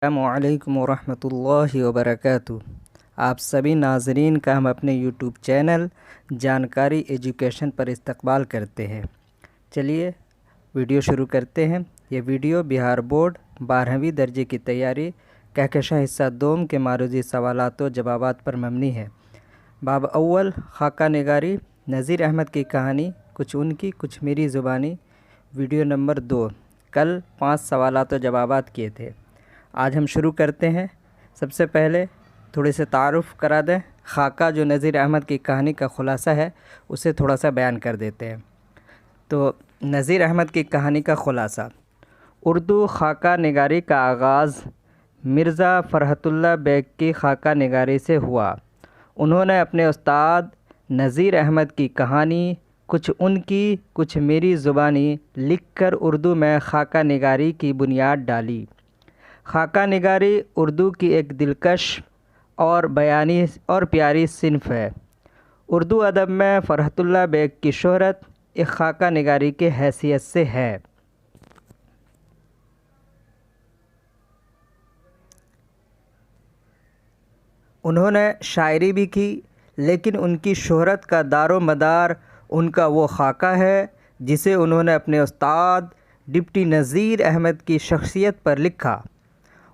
अस्सलामुअलैकुम वरहमतुल्लाहि वबरकातुहू। आप सभी नाज़रीन का हम अपने यूट्यूब चैनल जानकारी एजुकेशन पर इस्तकबाल करते हैं। चलिए वीडियो शुरू करते हैं। ये वीडियो बिहार बोर्ड 12वीं दर्जे की तैयारी कहकशां हिस्सा दोम के मारूजी सवालात व जवाबात पर मबनी है। बाब अव्वल खाका निगारी, नज़ीर अहमद की कहानी, कुछ उनकी कुछ मेरी ज़ुबानी। Video number 2। कल 5 सवालात व जवाबात किए थे। आज हम शुरू करते हैं। सबसे पहले थोड़े से तारुफ़ करा दें। खाका जो नज़ीर अहमद की कहानी का ख़ुलासा है उसे थोड़ा सा बयान कर देते हैं। तो नज़ीर अहमद की कहानी का ख़ुलासा। उर्दू खाका निगारी का आगाज़ मिर्ज़ा फ़रहतुल्लाह बेग की खाका निगारी से हुआ। उन्होंने अपने उस्ताद नज़ीर अहमद की कहानी कुछ उनकी कुछ मेरी ज़ुबानी लिखकर उर्दू में खाका निगारी की बुनियाद डाली। खाका निगारी उर्दू की एक दिलकश और बयानी और प्यारी सिन्फ़ है। उर्दू अदब में फ़रहतुल्लाह बेग की शोहरत एक खाका निगारी के हैसियत से है। उन्होंने शायरी भी की, लेकिन उनकी शोहरत का दारो मदार उनका वो खाका है जिसे उन्होंने अपने उस्ताद डिप्टी नज़ीर अहमद की शख्सियत पर लिखा।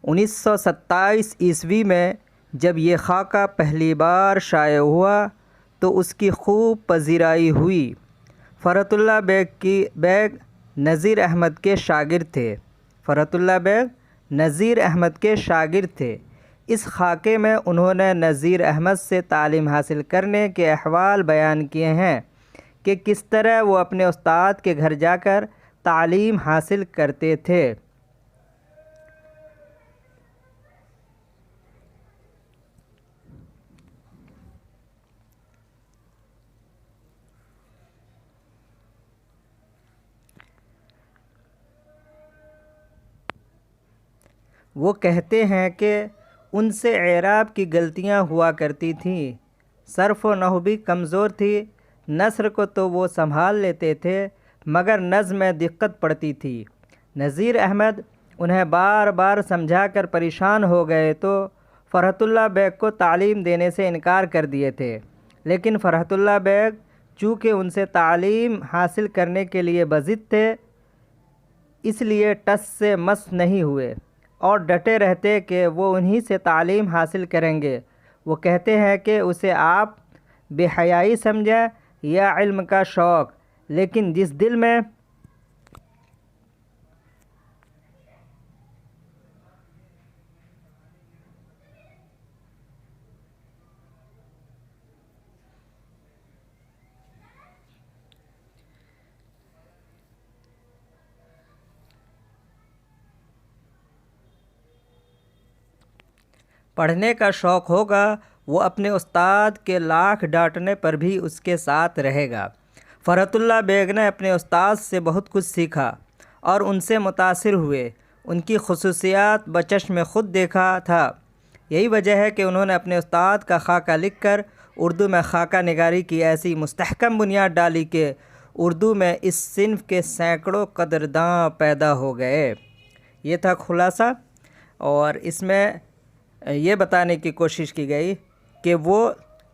1927 ईस्वी में जब ये खाका पहली बार शाये हुआ तो उसकी खूब पजीराई हुई। फ़रहतुल्लाह बेग नज़ीर अहमद के शागिर्द थे। फ़रहतुल्लाह बेग नज़ीर अहमद के शागिर्द थे। इस खाके में उन्होंने नज़ीर अहमद से तालीम हासिल करने के अहवाल बयान किए हैं कि किस तरह वो अपने उस्ताद के घर जाकर तालीम हासिल करते थे। वो कहते हैं कि उनसे एराब की गलतियां हुआ करती थीं। सर्फ़ व नहव भी कमज़ोर थी। नस्र को तो वो संभाल लेते थे, मगर नज़्म में दिक्कत पड़ती थी। नज़ीर अहमद उन्हें बार बार समझा कर परेशान हो गए तो फ़रहतुल्लाह बेग को तालीम देने से इनकार कर दिए थे। लेकिन फ़रहतुल्लाह बेग चूँकि उनसे तालीम हासिल करने के लिए बज़िद थे, इसलिए टस से मस नहीं हुए और डटे रहते कि वो उन्हीं से तालीम हासिल करेंगे। वो कहते हैं कि उसे आप बेहयाई समझें या इल्म का शौक़, लेकिन जिस दिल में पढ़ने का शौक़ होगा, वो अपने उस्ताद के लाख डांटने पर भी उसके साथ रहेगा। फ़रहतुल्लाह बेग ने अपने उस्ताद से बहुत कुछ सीखा और उनसे मुतासिर हुए। उनकी खुसूसियात बचश्म खुद देखा था। यही वजह है कि उन्होंने अपने उस्ताद का खाका लिखकर उर्दू में खाका निगारी की ऐसी मुस्तहकम बुनियाद डाली कि उर्दू में इस सिन्फ़ के सैकड़ों कदरदां पैदा हो गए। ये था खुलासा। और इसमें ये बताने की कोशिश की गई कि वो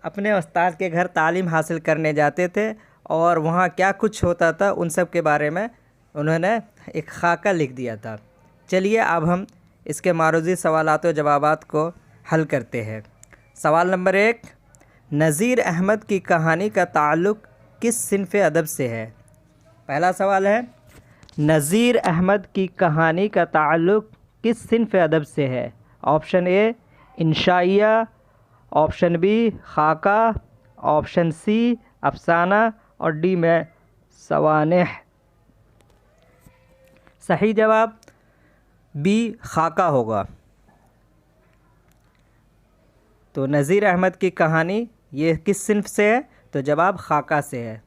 अपने उस्ताद के घर तालीम हासिल करने जाते थे और वहाँ क्या कुछ होता था उन सब के बारे में उन्होंने एक खाका लिख दिया था। चलिए अब हम इसके मारूजी सवालात व जवाबात को हल करते हैं। सवाल नंबर 1, नज़ीर अहमद की कहानी का ताल्लुक़ किस सिन्फ़ अदब से है? पहला सवाल है, नज़ीर अहमद की कहानी का ताल्लुक़ किस सिन्फ़ अदब से है? ऑप्शन ए इंशाइया, ऑप्शन बी खाका, ऑप्शन सी अफसाना और डी में सवानेह। सही जवाब बी खाका होगा। तो नज़ीर अहमद की कहानी ये किस सिन्फ़ से है? तो जवाब खाका से है।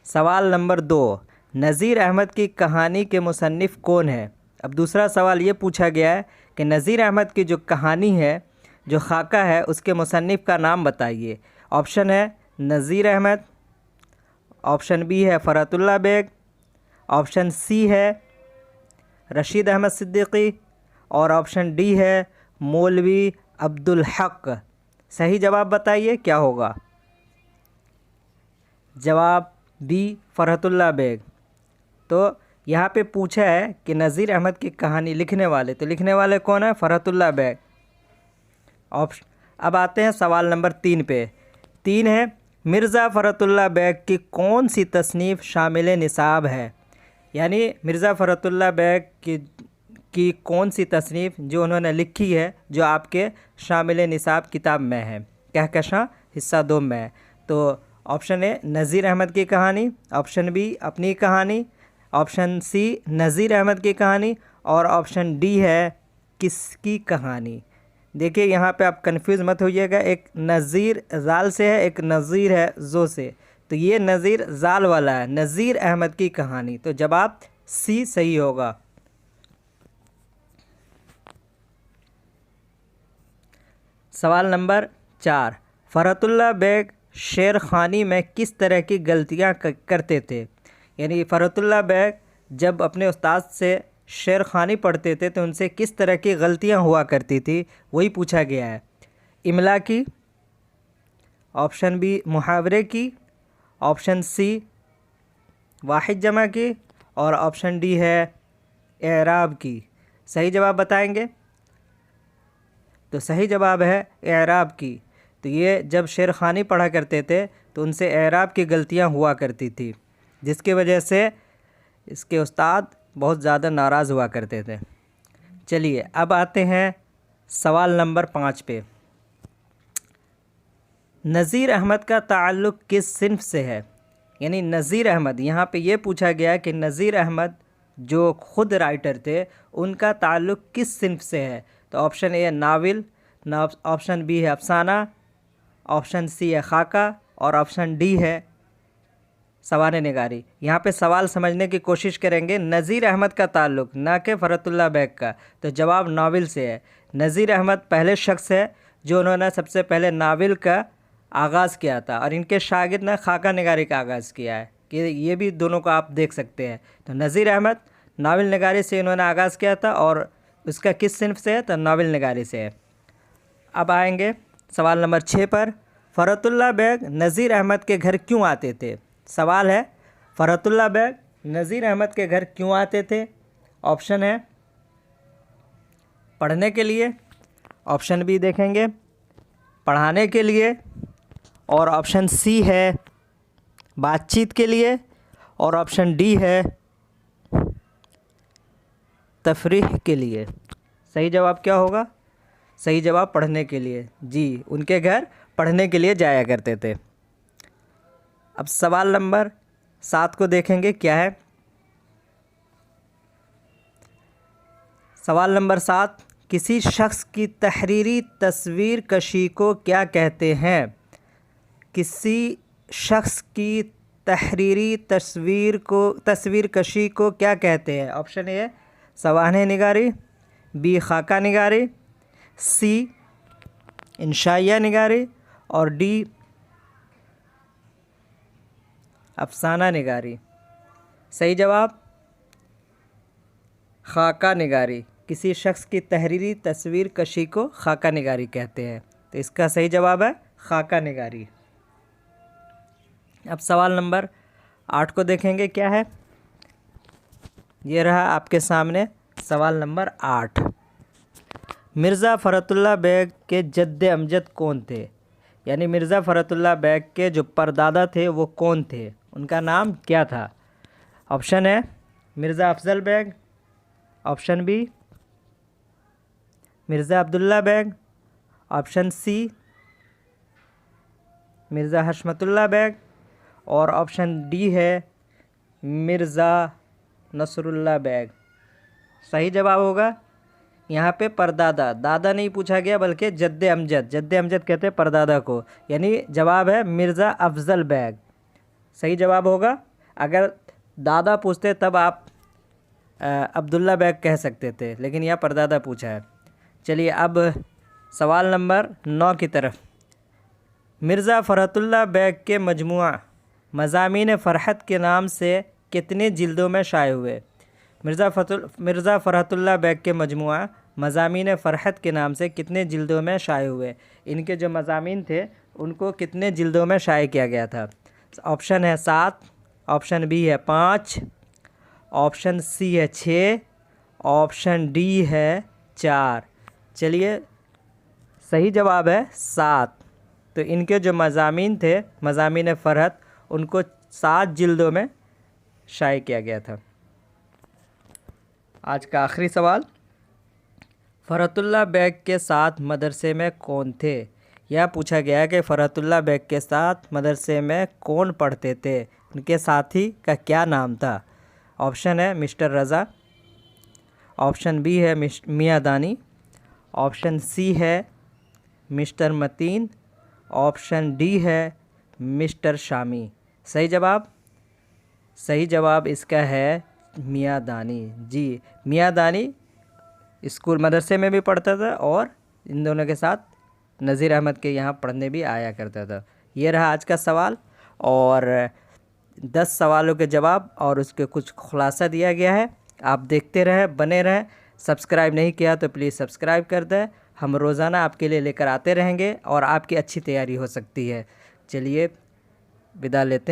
सवाल नंबर 2, नज़ीर अहमद की कहानी के मुसन्निफ़ कौन है? अब दूसरा सवाल ये पूछा गया है कि नज़ीर अहमद की जो कहानी है, जो खाका है, उसके मुसन्निफ़ का नाम बताइए। ऑप्शन है नज़ीर अहमद, ऑप्शन बी है फ़रहतुल्लाह बेग, ऑप्शन सी है रशीद अहमद सिद्दीकी और ऑप्शन डी है मौलवी अब्दुल हक। सही जवाब बताइए क्या होगा। जवाब बी फ़रहतुल्लाह बेग। तो यहाँ पे पूछा है कि नज़ीर अहमद की कहानी लिखने वाले, तो लिखने वाले कौन है? फ़रहतुल्लाह बेग। ऑप्शन अब आते हैं सवाल नंबर 3 पे। 3 है मिर्ज़ा फ़रहतुल्लाह बेग की कौन सी तसनीफ़ शामिल निसाब है। यानी मिर्ज़ा फ़रहतुल्लाह बेग की कौन सी तसनीफ़ जो उन्होंने लिखी है जो आपके शामिल निसाब किताब में है। कहकशां हिस्सा 2 में है। तो ऑप्शन ए नज़ीर अहमद की कहानी, ऑप्शन बी अपनी कहानी, ऑप्शन सी नज़ीर अहमद की कहानी और ऑप्शन डी है किसकी कहानी। देखिए यहाँ पे आप कंफ्यूज मत होइएगा, एक नज़ीर ज़ाल से है, एक नज़ीर है ज़ो से, तो ये नज़ीर ज़ाल वाला है, नज़ीर अहमद की कहानी। तो जवाब सी सही होगा। सवाल नंबर 4, फ़रहतुल्लाह बेग शेर खानी में किस तरह की गलतियाँ करते थे। यानी फ़रहतुल्लाह बेग जब अपने उस्ताद से शेर खानी पढ़ते थे तो उनसे किस तरह की गलतियाँ हुआ करती थी, वही पूछा गया है। इमला की, ऑप्शन बी मुहावरे की, ऑप्शन सी वाहिद जमा की और ऑप्शन डी है एराब की। सही जवाब बताएंगे। तो सही जवाब है एराब की। तो ये जब शेर खानी पढ़ा करते थे तो उनसे एराब की गलतियाँ हुआ करती थी, जिसकी वजह से इसके उस्ताद बहुत ज़्यादा नाराज़ हुआ करते थे। चलिए अब आते हैं सवाल नंबर 5 पे। नज़ीर अहमद का ताल्लुक़ किस सिन्फ से है। यानी नज़ीर अहमद, यहाँ पे ये पूछा गया कि नज़ीर अहमद जो ख़ुद राइटर थे उनका ताल्लुक़ किस सिन्फ से है। तो option A novel, option B है अफसाना, ऑप्शन सी है खाका और ऑप्शन डी है सवाने निगारी। यहाँ पे सवाल समझने की कोशिश करेंगे। नज़ीर अहमद का ताल्लुक़ ना कि फ़रहतुल्लाह बेग का, तो जवाब नावल से है। नज़ीर अहमद पहले शख्स है जो उन्होंने सबसे पहले नावल का आगाज़ किया था और इनके शागिर्द ने खाका निगारी का आगाज़ किया है, कि ये भी दोनों को आप देख सकते हैं। तो नज़ीर अहमद नावल निगारी से इन्होंने आगाज़ किया था और उसका किस सिन्फ से है, तो नावल निगारी से है। अब आएंगे सवाल नंबर 6 पर। फ़रहतुल्लाह बेग नज़ीर अहमद के घर क्यों आते थे। सवाल है फ़रहतुल्लाह बेग नज़ीर अहमद के घर क्यों आते थे। ऑप्शन है पढ़ने के लिए, ऑप्शन बी देखेंगे पढ़ाने के लिए और ऑप्शन सी है बातचीत के लिए और ऑप्शन डी है तफरीह के लिए। सही जवाब क्या होगा। सही जवाब पढ़ने के लिए। जी, उनके घर पढ़ने के लिए जाया करते थे। अब सवाल नंबर 7 को देखेंगे क्या है। सवाल नंबर 7, किसी शख्स की तहरीरी तस्वीर कशी को क्या कहते हैं। किसी शख्स की तहरीरी तस्वीर कशी को क्या कहते हैं। ऑप्शन ए सवाने निगारी, बी खाका निगारी, सी इंशाइया निगारी और डी अफसाना निगारी। सही जवाब खाका निगारी। किसी शख्स की तहरीरी तस्वीर कशी को खाका निगारी कहते हैं, तो इसका सही जवाब है खाका निगारी। अब सवाल नंबर 8 को देखेंगे क्या है। ये रहा आपके सामने सवाल नंबर 8। मिर्ज़ा फ़रहतुल्लाह बेग के जद्द अमजद कौन थे। यानी मिर्ज़ा फ़रहतुल्लाह बेग के जो परदादा थे वो कौन थे, उनका नाम क्या था। ऑप्शन है Mirza Afzal Beg, option B Mirza Abdullah Beg, option C Mirza Hashmatullah Beg और ऑप्शन डी है मिर्ज़ा नसरुल्लाह बेग। सही जवाब होगा यहाँ पे परदादा, दादा नहीं पूछा गया बल्कि जद्द अमजद कहते हैं परदादा को, यानी जवाब है मिर्ज़ा अफ़ज़ल बेग। सही जवाब होगा। अगर दादा पूछते तब आप अब्दुल्ला बेग कह सकते थे, लेकिन यह परदादा पूछा है। चलिए अब सवाल नंबर 9 की तरफ। मिर्ज़ा फ़रहतुल्लाह बेग के मजमुआ मज़ामीन फ़रहत के नाम से कितने जिल्दों में शाये हुए। मिर्ज़ा फ़रहतुल्लाह बैग के मजमुआ मज़ामीन फ़रहत के नाम से कितने जिल्दों में शाये हुए? इनके जो मज़ामीन थे उनको कितने जिल्दों में शाये किया गया था? ऑप्शन है 7, ऑप्शन बी है 5, ऑप्शन सी है 6, ऑप्शन डी है 4। चलिए, सही जवाब है 7। तो इनके जो मज़ामीन थे, मज़ामीन फ़रहत, उनको 7 जिल्दों में शाये किया गया था। आज का आखिरी सवाल, फ़रहतुल्लाह बैग के साथ मदरसे में कौन थे? यह पूछा गया कि फ़रहतुल्लाह बैग के साथ मदरसे में कौन पढ़ते थे, उनके साथी का क्या नाम था? ऑप्शन है मिस्टर रज़ा, ऑप्शन बी है मियाँ दानी, ऑप्शन सी है मिस्टर मतीन, ऑप्शन डी है मिस्टर शामी। सही जवाब इसका है मियाँ दानी। जी, मियाँ दानी स्कूल मदरसे में भी पढ़ता था और इन दोनों के साथ नज़ीर अहमद के यहाँ पढ़ने भी आया करता था। ये रहा आज का सवाल और 10 सवालों के जवाब और उसके कुछ खुलासा दिया गया है। आप देखते रहें, बने रहें। सब्सक्राइब नहीं किया तो प्लीज़ सब्सक्राइब कर दें। हम रोज़ाना आपके लिए लेकर आते रहेंगे और आपकी अच्छी तैयारी हो सकती है। चलिए, विदा लेते हैं।